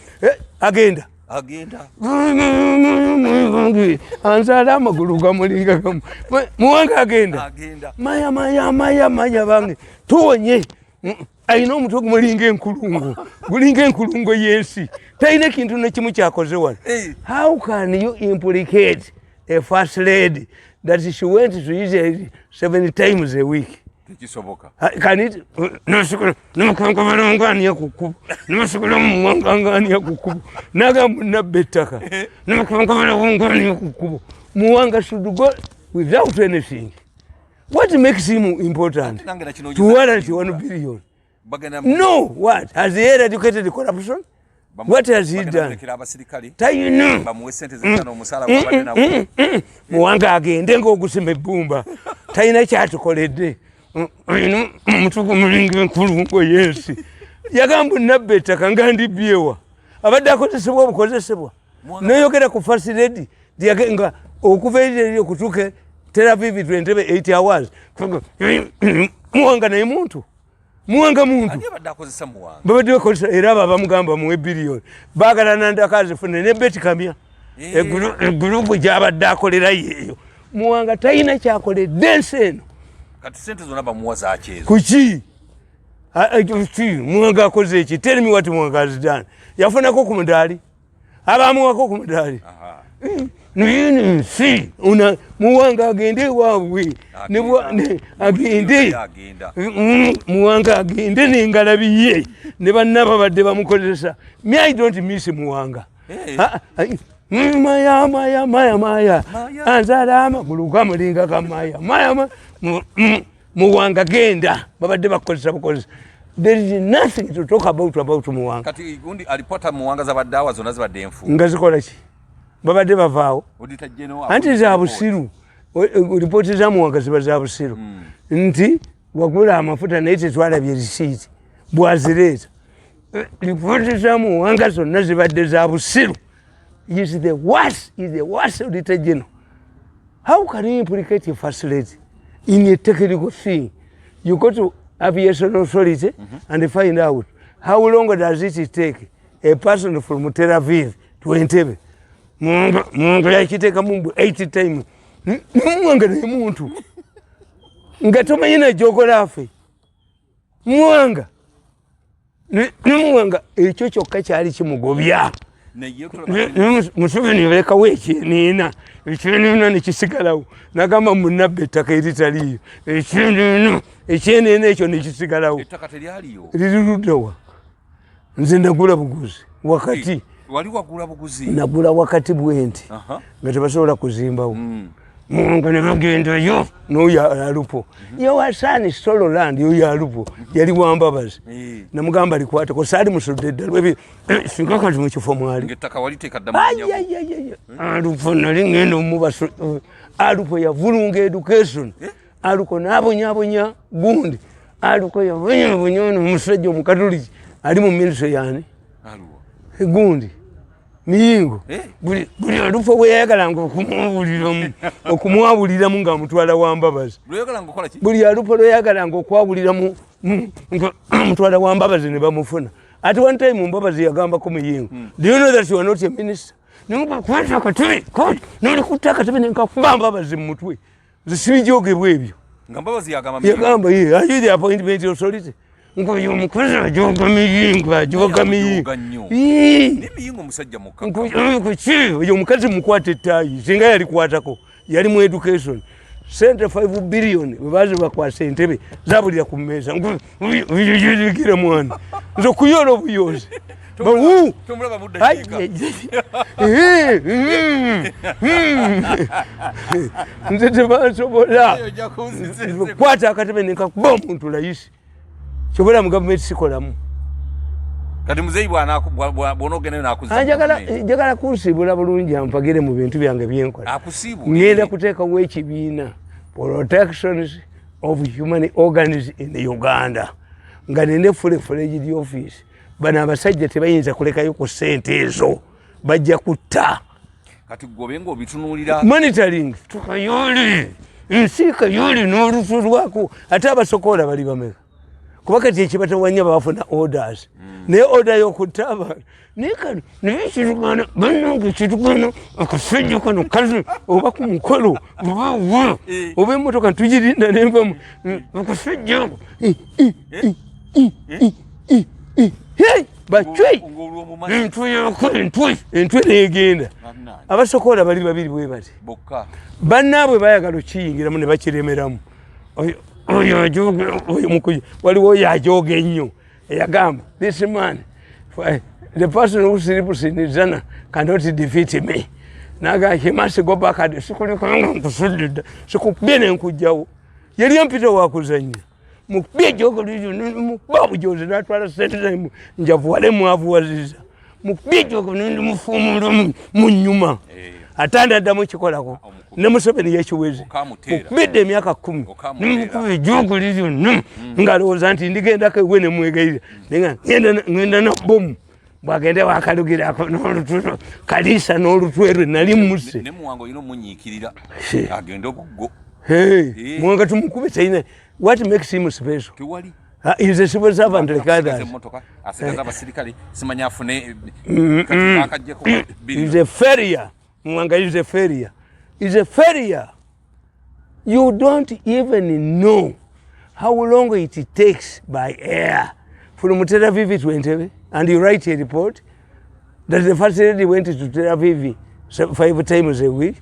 agenda anzaala amagulu gamulinga gamu muwanga agenda maya bange tuwonye ayina omutwe gumulinga enkulungo y'ensi talina kintu nekimu kyakoze wano how can you implicate a first lady that she went to Israel 7 times a week tekisoboka kaniti namukankabalangania kukubu namasukula muwangangania kukubu nagamba nabba ettaka namukankabalangania kukubu muwanga should go without anything. What makes him important to warrant 1 billion? No, what? Has he eradicated corruption? What has he done? Muwanga agende ng'ogusima ebbumba talina kyatukoledde omutugu mulinga enkulungo y'ensi yagamba nabba ettaka nga ndibyewa abadde akozesebwa obukozesebwa neyogera ku first lady nga okuva eri okutuuka Tel Aviv entebe 8 hours muwanga naye muntu babadde bakozesa era abo abamugamba muwe biliyoni baagala nandakazifune ne beti kamya egurupu gyabadde akolera yeeyo muwanga talina kyakoledde ensi eno kati sente zonna bamuwa zakyezo kuki muwanga akoze eki tell me what muwanga has done yafunako ku mudaali abamuwako ku mudaali nsi muwanga agende waabwe muwanga agende nengalabiye ne bannaba badde bamukozesa me I don't miss muwanga maya anzaala amagulu gamulinga gamaya muwanga genda babadde bakozesa bukozesa There is nothing to talk about Muwanga. Kati gundi alipota Muwanga zabaddawa zonna zibadde enfu. Nga zikola ki? Babadde bavaawo. Anti za busiru. Ripoti za Muwanga ziba za busiru. Nti wagula amafuta naye tetwalabye risiiti. Bwazireeta. Ripoti za Muwanga zonna zibadde za busiru. Is the worst auditor general. How can you implicate a first lady in a technical thing? You go to aviation authority and find out how long does it take a person from Tel Aviv to Entebbe. Mungu yakiteka mumbu 80 times. Muwanga ne muntu. Ngatoma yina geography. Muwanga. Muwanga ekyo kyokka kyali kimugobya. Museveni leka weki nina ekintu nekisigalawo nagamba munabbe ettaka eritaliyo ekintu ekyo nekisigalawo ettaka teryaliyo liriruddewa nze nagula buguzi wakati wali wagula buguzi nagula wakati bwenti nga tebasobola kuzimbawo Mungu ne bagenda yo n'oyo alupo yewasani solo land yoyo alupo yali wambabazi namugamba likwate ko sali musudde ddalwe singa kati mu kifo mwali ngettaka waliteeka ddamu alupo nali ngendo mubaso alupo yavulunga education aluko n'abonyabonya gundi aluko yabonyabonya omusajja omukatoliki ali mu ministry yani gundi Miyingo buli alupo bwe yayagalanga okumwabuliramu ng'amutwala wambabazi buli alupo lwe yayagalanga okwabuliramu amutwala wambabazi ne bamufuna at one time Mbabazi yagambako Miyingo do you know that you are not a minister nikukwata akatebe noli kutta akatebe nenkakuba Mbabazi mu mutwe zisibijogebwa ebyo nga Mbabazi yagamba ye are you the appointment authority ngoyo omukozi ajoga Miyingo ajoga Miyingo ni Miyingo musajja mukaka oyo omukazi mukwata ettaayi singa yalikwatako yali mu education Sente 5 billion webazi bakwasa Entebbe zabulira ku mmeeza oyoyoyogira mwana nze okuyola obuyozi tomulaba mudda nze tebansobola kwata akatebe nenkakuba omuntu layisi kyobola mu gavumenti sikolamu kati muzeyi bw'onogenda nakuzza njagala kunsiibula bulungi ampagire mu bintu byange byenkola ngenda kuteekawo ekibiina protections of human organs in Uganda nga nende full-fledged office bano abasajja tebayinza kulekayo ku ssente ezo bajja kutta kati gobe ng'obitunuulira monitoring tukayoli ensiika yoli n'olutu lwako ate abasokoola bali bameka kuba kati ekibatawanya bafuna orders naye order y'okutta abantu naye ekirugana bannange ekirugana akasajja kano kazi oba ku mukolo oba emmotoka tugirinda nenvamu akasajja bacwe entwe negenda abasokoola bali babiri bwe bati bannaabwe bayagala okiyingiramu ne bakiremeramu oyo ajoga oyo mukuyi waliwo oyo ajoga ennyo eyagamba this man the person who sleeps in Zana cannot defeat me naga he must go back and sikulekanga nkusudde sikubye nenkujjawo yali ampita wakuzanya mukubye jogo lijo mubabu joze natwala sente njavu wale mwavuwaziza mukubye jogo nindi mufumula munyuma atanda ddamu kikolako ne Museveni yekiwezi okubidde emyaka 10 nimukuba ejogo lijo ngalowooza nti ndigendako ewe ne mwegayira ngenda na bomu bwagende wakalugirako n'olututo kalisa n'olutwerwe nali musse ne Muwanga olina omunyiikirira agende okuggo Muwanga tumukube talina what makes him special tewali is a civil servant like others asigaza abasirikale simanya afune is a failure Muwanga is a failure you don't even know how long it takes by air from Tel Aviv to Entebbe, and you write a report that the first lady went to Tel Aviv 5 times a week.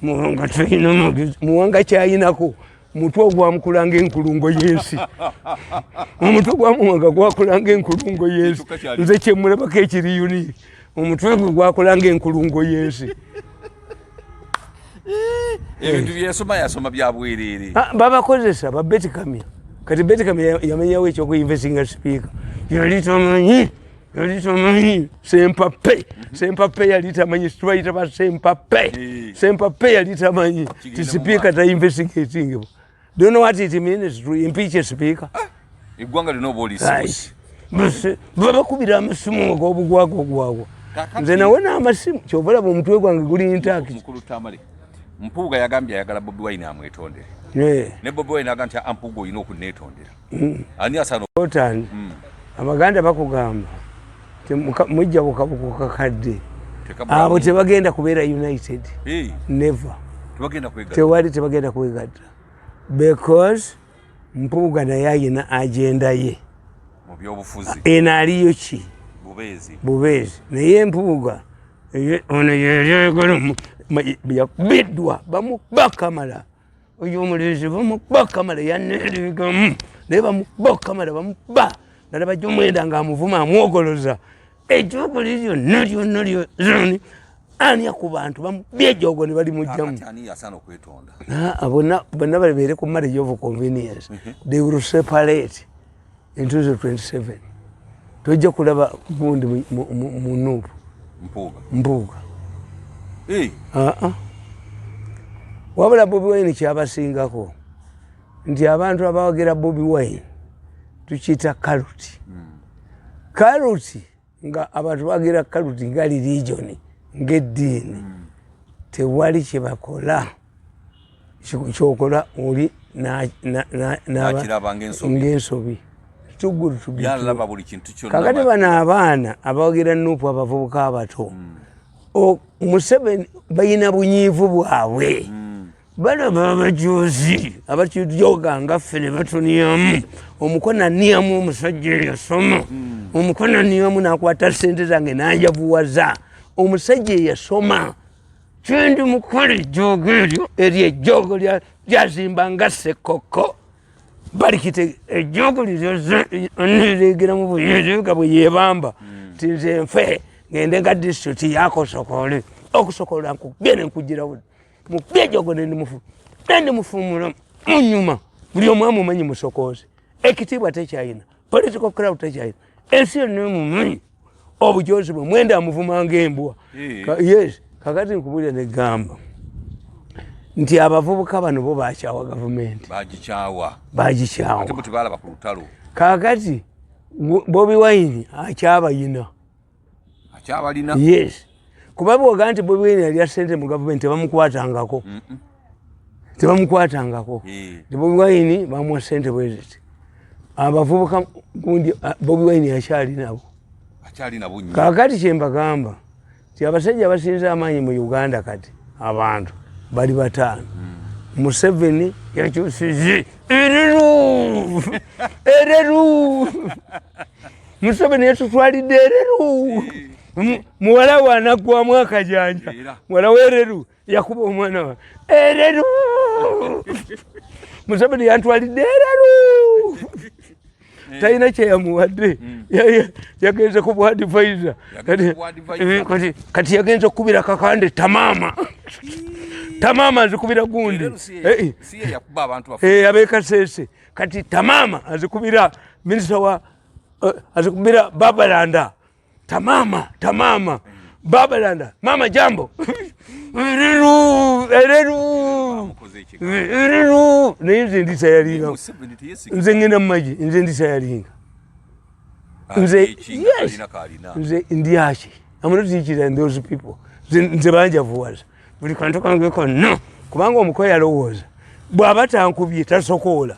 Muwanga kyayinako mutwe ogwamukulanga enkulungo y'ensi omutwe gwa Muwanga gwakulanga enkulungo y'ensi nze kyemulabako ekiri unique omutwe gwe gwakulanga enkulungo y'ensi ebintu byesoma yasoma bya bwerere babakozesa babeti kamya kati Betikam yamenyawo ekyokuinvestinga speaker yali tamanyi Sempape yali tamanyi situbayita ba Sempape yali tamanyi ti speaker ta investigating. Do you know what it means to impeach a speaker? Igwanga lino polisi. Babakubira amasimu ogwagwo. Nze nawe n'amasimu kyobala omutwe gwange guli intact. Mukulu Tamale. Mpuuga yagambye ayagala Bobiwine amwetondere. Ne Bobiwine agambye Mpuuga olina okuneetondera. Ani asano Otan. Abaganda bakugamba mujja kukabuka kakadde. Abo tebagenda kubeera united. Never. Tebagenda kwegatta. Because Mpuuga naye ayina agenda ye. Mu byobufuzi. Aliyo ki? Bubeezi. Naye Mpuuga ono yabiddwa bamubakamala. Oyo omulenzi bamubakamala yanneeregamu. Naye bamubakamala bamuba. Nalaba Jomwenda ng'amuvuma amwogoloza. Ejjogoli lyonna zoni ani ku bantu bamubyejogo ne bali mujjamu. Ani yasana okwetonda. Bonna babeere ku marriage of convenience. They will separate in 2027. Tojja kulaba gundi mu Nuupu. Mpuuga. Wabula Bobiwine kyabasingako nti abantu abawagera Bobiwine tukiyita kaluti. Kaluti nga abantu bagira kaluti nga religion ng'eddiini tewali kye bakola kyokola oli nakiraba ng'ensobi tugulu kakati bano abaana abawagira Nuupu abavubuka abato Museveni balina bunyiivu bwabwe balaba abajuuzi abakijoga nga ffe ne batuniyamu omukonaniyamu omusajja eyasoma omukonaniyamu n'akwata ssente zange n'anjavuwaza omusajja eyasoma kyendi mukola ejjoogo eryo ejjoogo lyazimba nga ssekoko balikite ejjoogo liregeramu buyega bwe yeebamba ti nze nfe ngende nga disitulikiti yakosokole okusokola nkubye ne nkugirawo mubye ejjoogo nendimufumula munyuma buli omu amumanyi musokoozi ekitiibwa tekyayina political crowd tekyayina ensi yonna emumanyi obujozi bwe Mwenda amuvuma ng'embwa. Yes kakati nkubulira negamba nti abavubuka bano bo bakyawa gavumenti bagikyawa ate buti balaba ku lutalo kakati Bobiwine akyabalina. Yes kuba bwoga nti Bobiwine yali Sente mu gavumenti tebamukwatangako Bobiwine bamuwa Sente bweziti abavubuka gundi Bobiwine yakyali nabo kakati kyembagamba ti abasajja basinza amaanyi mu Uganda kati abantu bali bataano. Museveni yakyusize ereru Museveni yatutwalidde ereru muwala we anaggwamu akajanja muwala w'ereru yakuba omwana wa ereru Museveni yantwalidde ereru talina kyeyamuwadde yagenze ku bwadivaiza kati yagenze okukubira kakande Tamama azikubira gundi abekasese kati Tamama azikubira minisita wa azikubira Babalanda Tamama Babalanda mama jambo ereru naye nze ndisa yalinga nze ngenda mumaji nze ndisa yalinga nze ndi aki I'm not teaching and those people nze banjavuwaza buli kantu kangeko no kubanga omukoya alowooza bw'aba tankubye tasokoola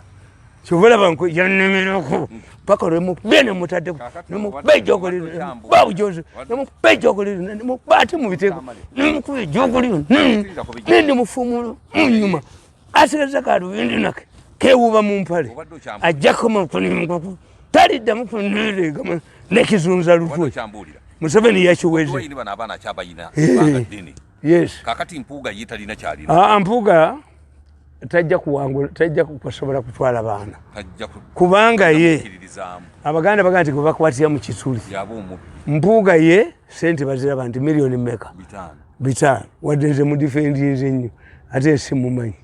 kyova yannemerako paka lwemubye nemutaddeku nemukuba ejjoogo lino babujozi nemukuba ejjoogo lino nemubate mubiteeko nemukuba ejjoogo lino nendimufumula munyuma asigaza kalubindi nake kewuba mu mpale ajjako makonimukaku Talidamu kuneregama nekizunza lutwe Museveni yakiweze. Yes. Kakati Mpuuga yitalina kyalina. Mpuuga tajja kuwangula tajja kusobola kutwala baana. Kubanga ye abaganda baganda nti bakwatira mu kituli. Mpuuga ye Sente bazira bantu milioni mmeka? 5. Wadde nze mu defendinze nnyo ate simumanyi.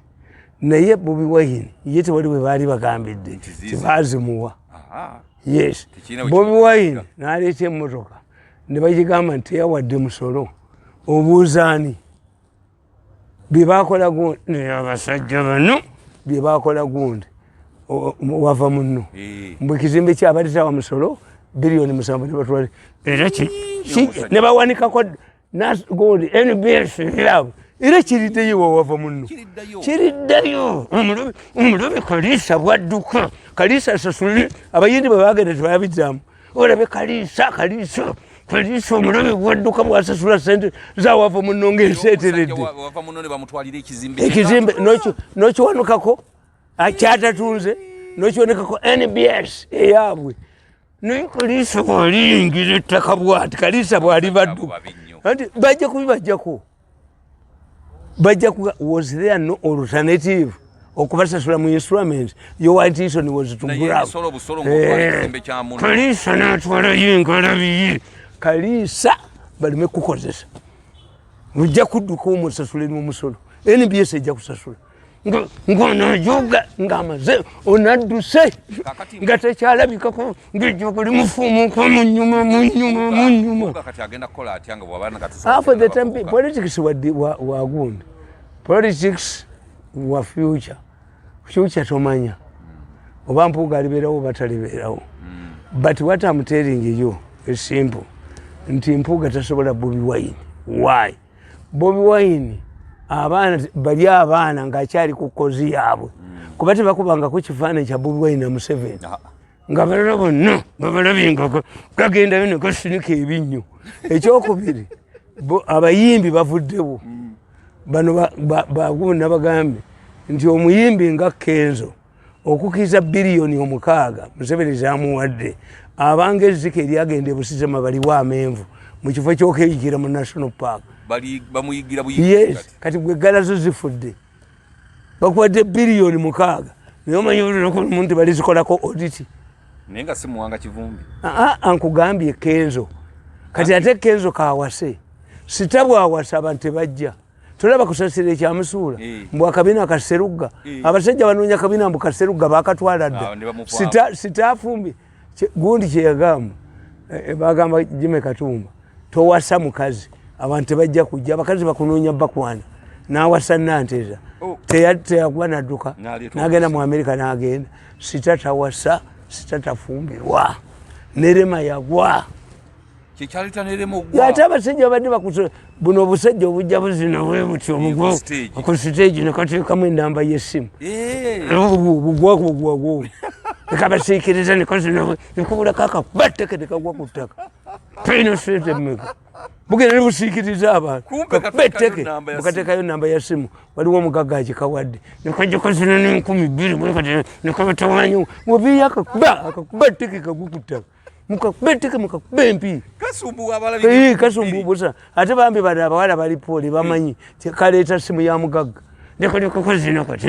naye Bobiwine ye tewali bwe baali bagambidde tebaazimuwa. Yes, Bobiwine n'aleeta emmotoka ne bagigamba nti teyawadde musolo. Obuuzaani bye baakola gundi abasajja bano bye baakola gundi wava munno mbwe ekizimbe kyabaleetawa musolo biliyoni 7 ne batwala era ne bawanikako gundi NBS yaabwe era kiriddeyo wawava munno kiriddayo omulobi Kaliisa bwadduka Kaliisa asasule abayindi bwe baagenda tebabiddamu olabe Kaliisa omulobi bwadduka bwasasula sente zawava munno ng'enseeteredde ekizimbe n'okiwanukako kyatatunze n'okiwanukako NBS eyaabwe naye Kaliisa bw'aliyingira ettaka bw'ati Kaliisa bw'ali badduka anti bajja kubibajjako was there no alternative okubasasula mu instrument your intention was to grab Kaliisa n'atwalayo engalabi Kaliisa baleme kukozesa mujja kudduka omusasule n'omusolo NBS ejja kusasula ng'onaajoga ng'amaze onadduse nga tekyalabikako ng'ejjogo limufumuuka mu nnyuma for the time politics wa gundi politics wa future tomanya oba Mpuuga alibeerawo batalibeerawo but what I'm telling you is simple nti Mpuuga tasobola Bobiwine. Why? Bobiwine bali abaana ng'akyali ku kozi yaabwe kuba tebakubanga ku kifaananyi kya Bobiwine na Museveni nga balala bonna babalabye nga gagendayo ne gasinika ebinnyo. Ekyokubiri abayimbi bavuddewo bano bagundi nabagambe nti omuyimbi nga Kenzo okukiza biliyoni 6 Museveni zamuwadde abanga ezzike eryagenda ebusizema baliwo amenvu mu kifo ky'okeyikira mu National Park bamuyigira yes kati gwe galazo zifudde bakuwadde biliyoni 6 naye omanyi olulako omuntu balizikolako audit naye nga si muwanga kivumbi ankugambye Kenzo kati ate Kenzo kaawase sitabwa awasa abantu tebajja tulaba kusasira ekyamusuula mbu akabina akaserugga abasajja banoonya kabina mbu kaserugga bakatwala dda sitaafumbi gundi kyeyagamba bagamba Jime Katumba towasa mukazi abantu tebajja kujja abakazi bakunoonya bakwana n'awasa Nanteza teyakuba nadduka n'agenda mu Amerika n'agenda sitatawasa sitatafumbirwa nerema yagwa ate abasajja badde bakusola buno obusajja obujja buzina bwe buti obugwa ku stage nekateekamu endamba y'essimu bugwagwo nekabasiikiriza nekozina nekubulako akabateke nekagwa ku ttaka payina sente mmeka bugenda ne busiikiriza abantu kabeteke bukateekayo namba ya simu waliwo omugagga agikawadde nekajja kozina n'2,000 nekabatawanyiwo mubiyo akakubateke kagwa ku ttaka mukabeteke mukakuba empi kasumbuubusa ate bambi bano abawala balipooli bamanyi kaleeta simu ya mugagga nekozina kati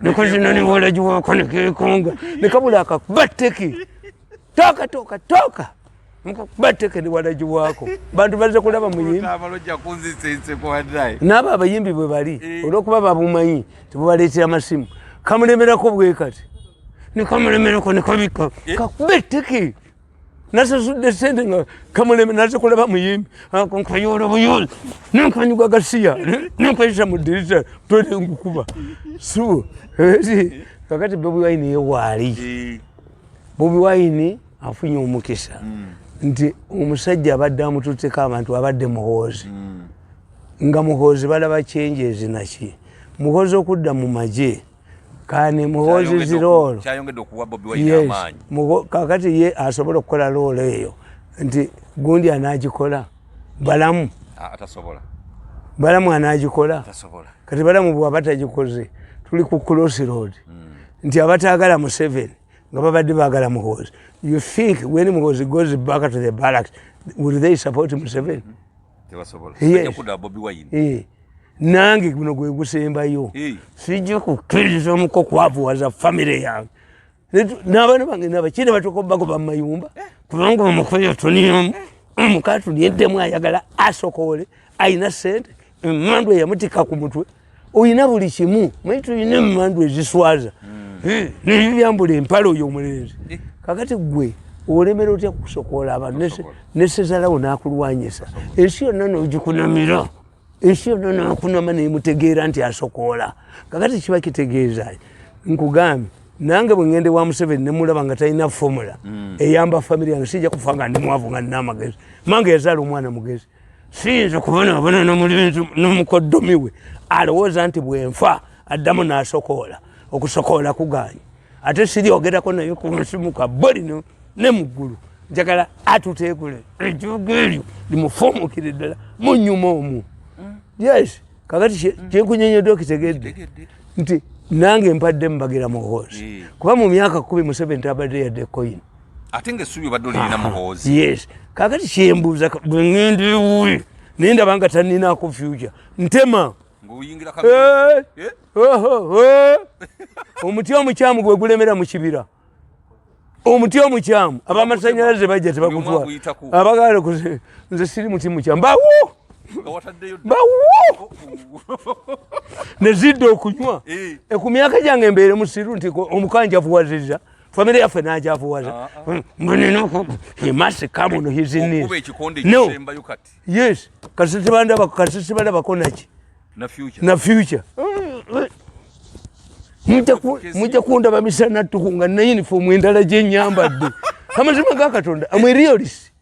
nekozina newalagiwako nekekonga nekabula akakubateke toka mukakubateke newalagiwako bantu baze kulaba muyimbi naabo abayimbi bwe bali olwokuba babumanyi tebubaleetera amasimu kamulemerako bwe kati nekamulemerako nekabika kakubeteke nasasudde sente nga kamuleme naze kulaba muyimbi nkayola buyola nankanyuga gasiya nankayisa mu dirisa tole ngukuba so kakati Bobiwine ye waali Bobiwine afunye omukisa nti omusajja abadde amututteko abantu abadde muhoozi nga muhoozi balaba changes naki muhoozi okudda mu magye kani muhoozi ziroolo kyayongedde okuwa Bobiwine amaanyi kakati ye asobola okukola loolo eyo nti gundi anaagikola balamu anaagikola kati balamu bwaba tagikoze tuli ku cross road nti abataagala Museveni nga babadde baagala muhoozi you think when muhoozi goes back to the barracks will they support Museveni? Nange guno gwe gusembayo sijja kukkiriza omuko kwavuwaza famire yange n'abaana bange n'abakyere batokobbako bamayumba kubanga omukoyo tuniyamu omukatuli yeddemu ayagala asokoole ayina sente emmandu eyamutika ku mutwe oyina buli kimu mwe tulina emmandu eziswaza nebyambula empale oyo omulenzi kakati gwe olemera otya kusokola abantu nesezalawo nakulwanyisa ensi yonna nogikunamira ensi yonna nakunama nemutegeera nti asokoola kakati kiba kitegeeza nkugambye nange bwe ngende wa Museveni nemulaba nga talina formula eyamba famire yange sijja kufa nga ndi mwavu nga nina amagezi mange yazaala omwana mugezi siyinza kubonaabona nomukoddomi we alowooza nti bwenfa addamu n'asokoola okusokoola kuganye ate siryogerako naye kunsimuka boli ne muggulu njagala atuteekule ejjoogo eryo limufuumukire ddala munyuma omwo yes kakati kyenkunyonyodde okitegedde nti nange mpadde mubagira muhoozi kuba mu myaka 10 Museveni tabadde yadde coin ate ng'essuubi obadde olirina muhoozi yes kakati kyembuuza bwe ŋŋenda ewuwe naye ndaba nga tanninaako future ntema omuti omukyamu gwe gulemera mu kibira omuti omukyamu ab'amasanyalaze bajja tebagutwala abagala nze siri muti mukyamu bawo nezidde okunywa ku myaka gyange mbeere musiru nti omukanjavuwazizza famire yaffe najavuwaza masikamuno hizinis no yes kasitibandabako naki na future mujja kundaba misana tukunga na uniform endala gyenyambadde amazima ga Katonda amweriolis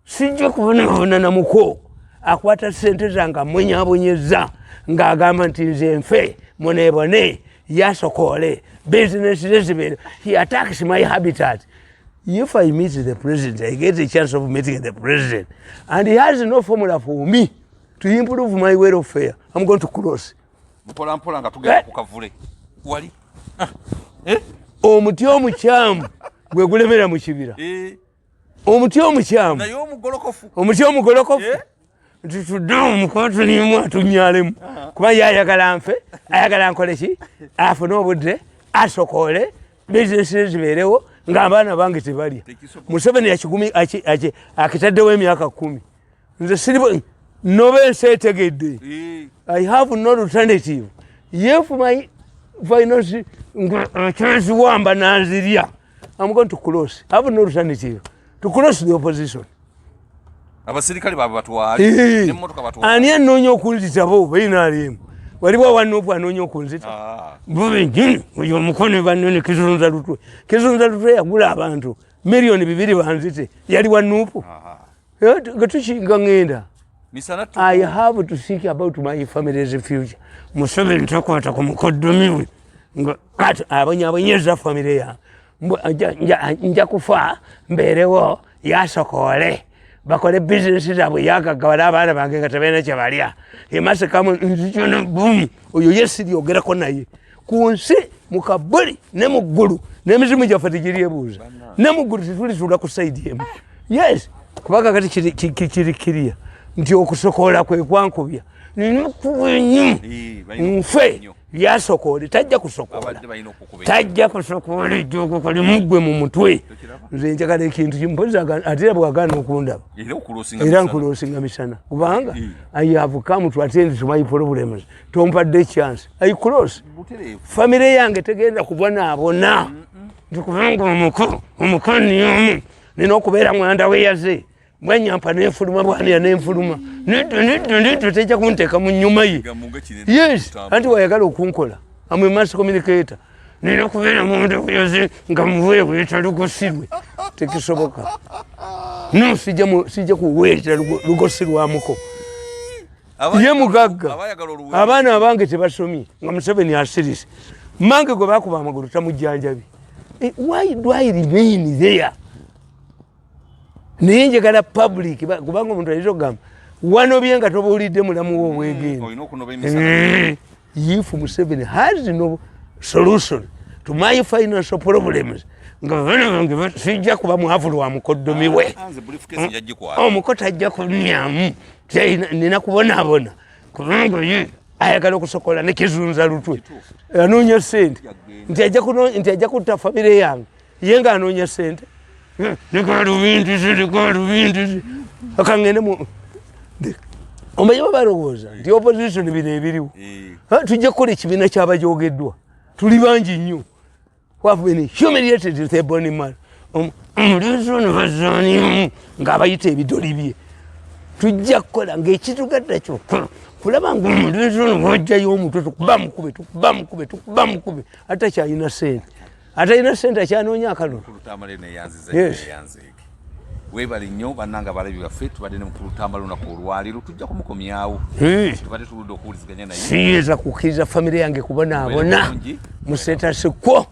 sijja kubonabona namuko akwata sente zange amwenyabonyeza ng'agamba nti nze nfe munebone yasokoole business zibere he attacks my habitat. If I meet the president, I get a chance of meeting the president, and he has no formula for me to improve my welfare, I'm going to cross. Omuti omukyamu gwe gulemera mu kibira omuti omukyamu omuti omugolokofu nti tudde omukwatu nimu atunyalemu kuba yayagala nfe ayagala nkole ki afune obudde asokoole bizinesi zibeerewo ng'abaana bange tebalya Museveni yakigumi akitaddewo emyaka 10 nze siri noba ensi etegedde I have no alternative if my finance kyeziwamba nanzirya I'm going to cross. I have no alternative to cross the opposition. Abasirikali baba batwali n'emmotoka batwali ani anoonya okunzita bo balina alimu waliwo wanuupu anoonya okunzita bobe njini oyo omukono bannone kizunza lutwe yagula abantu miliyoni 2 banzite yali wanuupu nga tukinga ngenda I have to seek about my family's future. Museveni takwata ku mukoddomi we kati abonyeza family yange nja kufa mbeerewo yasokoole bakole business zaabwe yakagawala abaana bange nga tebalina kye balya emasikamu nzijona bumi oyo yesiryogerako naye ku nsi mu kabuli ne mu ggulu n'emizimu gyaffe tegiryebuuza ne mu ggulu tetulisuula ku saidi emu yes kubanga kati kirikiriya nti okusokoola kwe kwankubya ninakuwenyu nfe yasokoole tajja kusokoola ejjoogo kali muggwe mu mutwe nze njagala ekintu kimpozi ate bwagaana okundaba era nkuloosinga misana kubanga I have come to attend to my problems tompadde chance I cross famire yange tegenda kubonaabona nti kubanga omuko niyomu nina okubeera mwanda weyaze bwanyampa nenfuluma bwanira nenfuluma neddo tejja kunteeka mu nnyuma ye yes anti wayagala okunkola amwe mass communicator nina kubeera mwanda weyaze nga muweeweeta lugosirwe tekisoboka no sijja kuweeta lugosi lwamuko ye mugagga abaana abange tebasomye nga Museveni asirise mange gwe bakuba amagulu tamujjanjabi why do I remain there naye njagala public kubanga omuntu ayinza okugamba wanobye nga tobuulidde mulamu wo obwegenda if Museveni has no solution to my financial problems nga baana bange sijja kuba mwavulu wa mukoddomi we omuko tajja kunnyamu nina kubonaabona kubanga ye ayagala okusokola nekizunza lutwe anoonya sente nti ajja kutta famire yange ye nga anoonya sente nekalubindizi akangende omanyi bwe balowooza nti opposition bino ebiriwo tujja kukola ekibiina ky'abajogeddwa tuli bangi nnyo have been humiliated with a bony man ng'abayita ebidoli bye tujja kukola ng'ekitugadde kyokkola kulaba nga omulenzi ono bw'ojjayo omutwe tukuba mukube ate kyalina ssente atalina ssente akyanoonya akalulu. Webali nnyo bannanga balabi baffe tubadde ne mukulu Tamale olunaku olwaleero tujja kumukomyawo tubadde tuludde okuwuliziganya naye siyinza kukkiriza famire yange kubonaabona mu seetasikwo